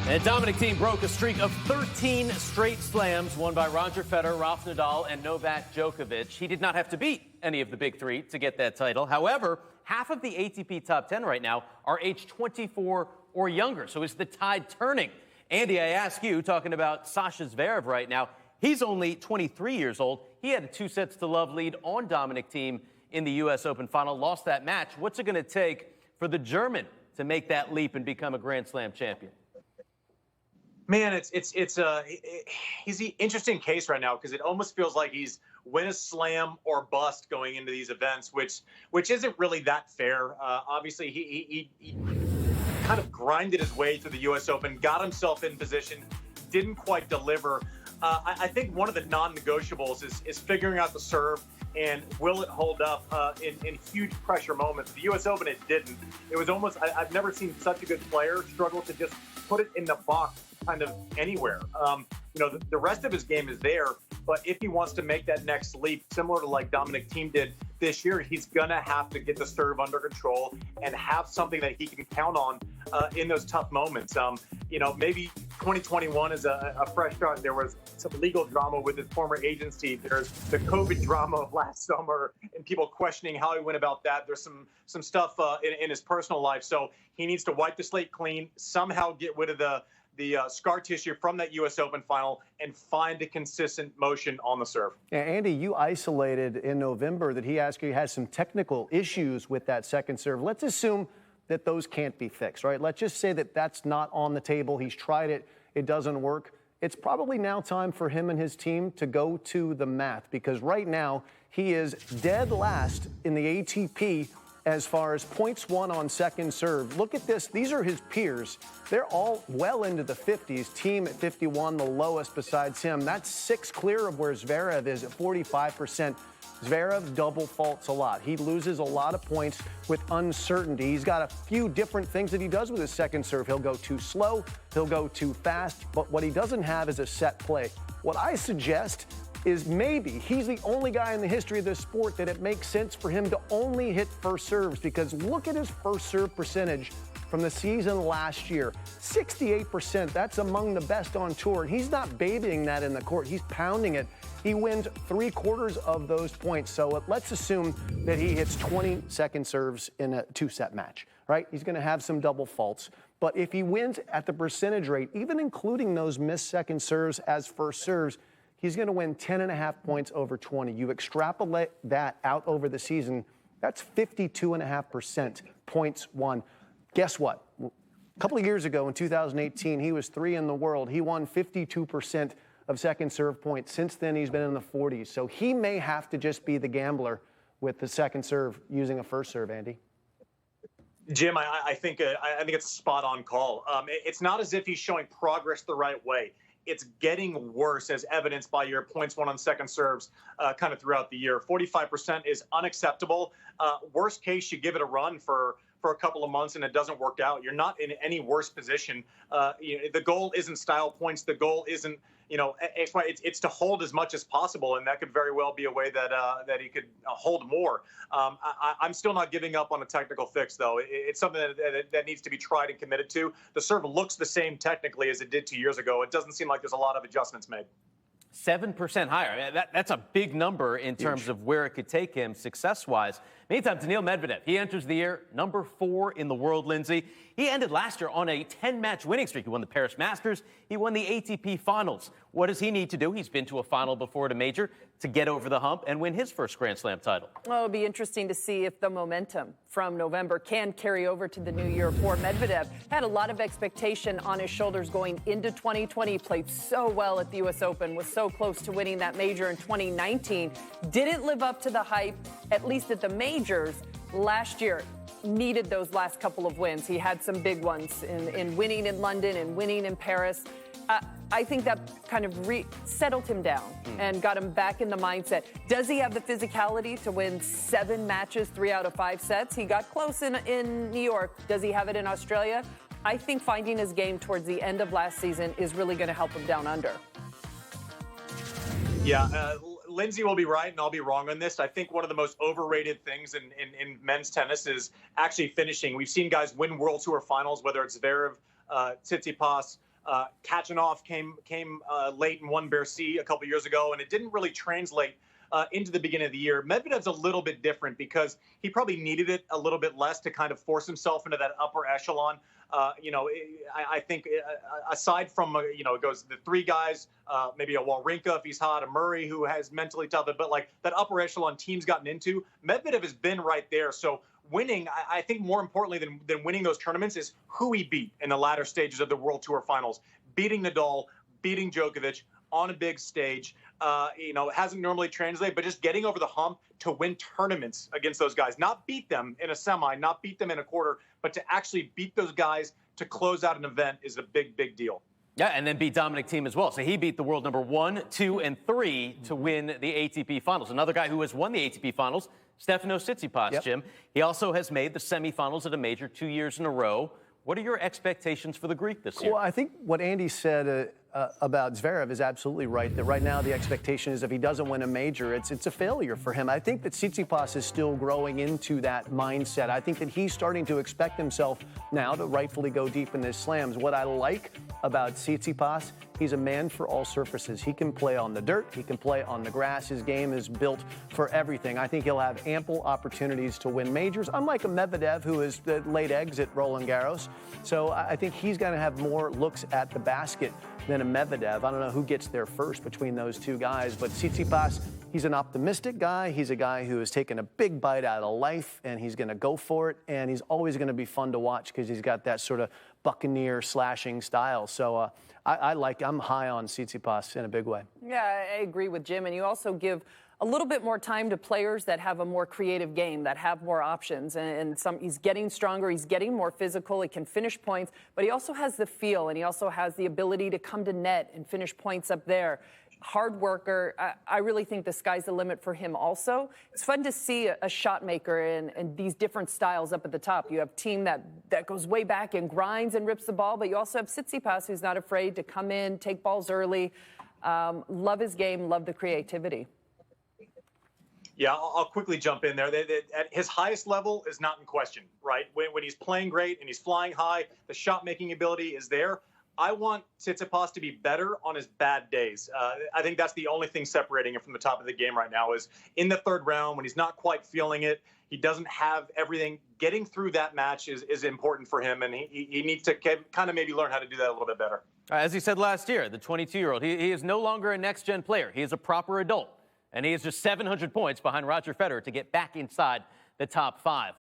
And Dominic Thiem broke a streak of 13 straight slams won by Roger Federer, Rafa Nadal, and Novak Djokovic. He did not have to beat any of the big three to get that title. However, half of the ATP top 10 right now are age 24 or younger. So is the tide turning? Andy, I ask you, talking about Sasha Zverev right now, he's only 23 years old. He had a 2-0 lead on Dominic Thiem in the U.S. Open final, lost that match. What's it going to take for the German to make that leap and become a Grand Slam champion? Man, he's an interesting case right now because it almost feels like he's win a slam or bust going into these events, which isn't really that fair. Obviously, he kind of grinded his way through the U.S. Open, got himself in position, didn't quite deliver. I think one of the non-negotiables is figuring out the serve and will it hold up in huge pressure moments. The U.S. Open, it didn't. It was almost, I've never seen such a good player struggle to just put it in the box kind of anywhere. The rest of his game is there, but if he wants to make that next leap, similar to like Dominic Thiem did this year, he's going to have to get the serve under control and have something that he can count on in those tough moments. Maybe 2021 is a fresh start. There was some legal drama with his former agency. There's the COVID drama of last summer and people questioning how he went about that. There's some stuff in his personal life. So he needs to wipe the slate clean, somehow get rid of the scar tissue from that U.S. Open final and find a consistent motion on the serve. Yeah, Andy, you isolated in November that he actually has some technical issues with that second serve. Let's assume that those can't be fixed, right? Let's just say that that's not on the table. He's tried it. It doesn't work. It's probably now time for him and his team to go to the mat because right now he is dead last in the ATP as far as points won on second serve. Look at this. These are his peers. They're all well into the 50s. Thiem at 51, the lowest besides him. That's 6 clear of where Zverev is at 45%. Zverev double faults a lot. He loses a lot of points with uncertainty. He's got a few different things that he does with his second serve. He'll go too slow, he'll go too fast, but what he doesn't have is a set play. What I suggest is maybe he's the only guy in the history of this sport that it makes sense for him to only hit first serves because look at his first serve percentage from the season last year. 68%, that's among the best on tour. And he's not babying that in the court, he's pounding it. He wins 3/4 of those points. So let's assume that he hits 20 second serves in a 2-set match, right? He's gonna have some double faults. But if he wins at the percentage rate, even including those missed second serves as first serves, he's going to win 10.5 points over 20. You extrapolate that out over the season, that's 52.5% points won. Guess what? A couple of years ago in 2018, he was 3 in the world. He won 52% of second serve points. Since then, he's been in the 40s. So he may have to just be the gambler with the second serve using a first serve, Andy. Jim, I think it's a spot-on call. It's not as if he's showing progress the right way. It's getting worse as evidenced by your points won on second serves kind of throughout the year. 45% is unacceptable. Worst case, you give it a run for a couple of months and it doesn't work out. You're not in any worse position. The goal isn't style points. The goal isn't, it's to hold as much as possible. And that could very well be a way that he could hold more. I'm still not giving up on a technical fix, though. It's something that needs to be tried and committed to. The serve looks the same technically as it did 2 years ago. It doesn't seem like there's a lot of adjustments made. 7% higher. That's a big number in terms of where it could take him success-wise. Meantime, DANIIL Medvedev, he enters the year number 4 in the world, Lindsay. He ended last year on a 10-match winning streak. He won the Paris Masters. He won the ATP Finals. What does he need to do? He's been to a final before at a major to get over the hump and win his first Grand Slam title. Well, it'll be interesting to see if the momentum from November can carry over to the new year for Medvedev. Had a lot of expectation on his shoulders going into 2020. Played so well at the U.S. Open, was so close to winning that major in 2019. Didn't live up to the hype, at least at the majors last year. Needed those last couple of wins. He had some big ones in winning in London and winning in Paris. I think that kind of settled him down and got him back in the mindset. Does he have the physicality to win 7 matches, 3 out of 5 sets? He got close in New York. Does he have it in Australia? I think finding his game towards the end of last season is really going to help him down under. Yeah, Lindsay will be right and I'll be wrong on this. I think one of the most overrated things in men's tennis is actually finishing. We've seen guys win World Tour finals, whether it's Zverev, Tsitsipas, Kachanov came late and won Bercy a couple years ago, and it didn't really translate into the beginning of the year. Medvedev's a little bit different because he probably needed it a little bit less to kind of force himself into that upper echelon. I think aside from, it goes the three guys, maybe a Wawrinka if he's hot, a Murray who has mentally tough, but like that upper echelon team's gotten into, Medvedev has been right there. So winning, I think more importantly than winning those tournaments is who he beat in the latter stages of the World Tour Finals. Beating Nadal, beating Djokovic on a big stage, hasn't normally translated, but just getting over the hump to win tournaments against those guys. Not beat them in a semi, not beat them in a quarter, but to actually beat those guys to close out an event is a big, big deal. Yeah, and then beat DOMINIC THIEM as well. So he beat the world number 1, 2, and 3 to win the ATP Finals. Another guy who has won the ATP Finals, Stefanos Tsitsipas, Yep. Jim. He also has made the semifinals at a major 2 years in a row. What are your expectations for the Greek this year? Well, I think what Andy said about Zverev is absolutely right, that right now the expectation is if he doesn't win a major, it's a failure for him. I think that Tsitsipas is still growing into that mindset. I think that he's starting to expect himself now to rightfully go deep in his slams. What I like about Tsitsipas, he's a man for all surfaces. He can play on the dirt, he can play on the grass. His game is built for everything. I think he'll have ample opportunities to win majors, unlike a Medvedev who is laid eggs at Roland Garros. So I think he's going to have more looks at the basket than a Medvedev. I don't know who gets there first between those two guys, but Tsitsipas, he's an optimistic guy. He's a guy who has taken a big bite out of life, and he's going to go for it, and he's always going to be fun to watch because he's got that sort of buccaneer slashing style. So I'm high on Tsitsipas in a big way. Yeah, I agree with Jim, and you also give a little bit more time to players that have a more creative game, that have more options, and he's getting stronger, he's getting more physical, he can finish points, but he also has the feel, and he also has the ability to come to net and finish points up there. Hard worker. I really think the sky's the limit for him also. It's fun to see a shot maker and these different styles up at the top. You have Thiem that goes way back and grinds and rips the ball, but you also have Tsitsipas who's not afraid to come in, take balls early. Love his game, love the creativity. Yeah, I'll quickly jump in there. At his highest level is not in question, right? When he's playing great and he's flying high, the shot-making ability is there. I want Tsitsipas to be better on his bad days. I think that's the only thing separating him from the top of the game right now is in the third round when he's not quite feeling it. He doesn't have everything. Getting through that match is important for him, and he needs to kind of maybe learn how to do that a little bit better. As he said last year, the 22-year-old, he is no longer a next-gen player. He is a proper adult. And he is just 700 points behind Roger Federer to get back inside the top 5.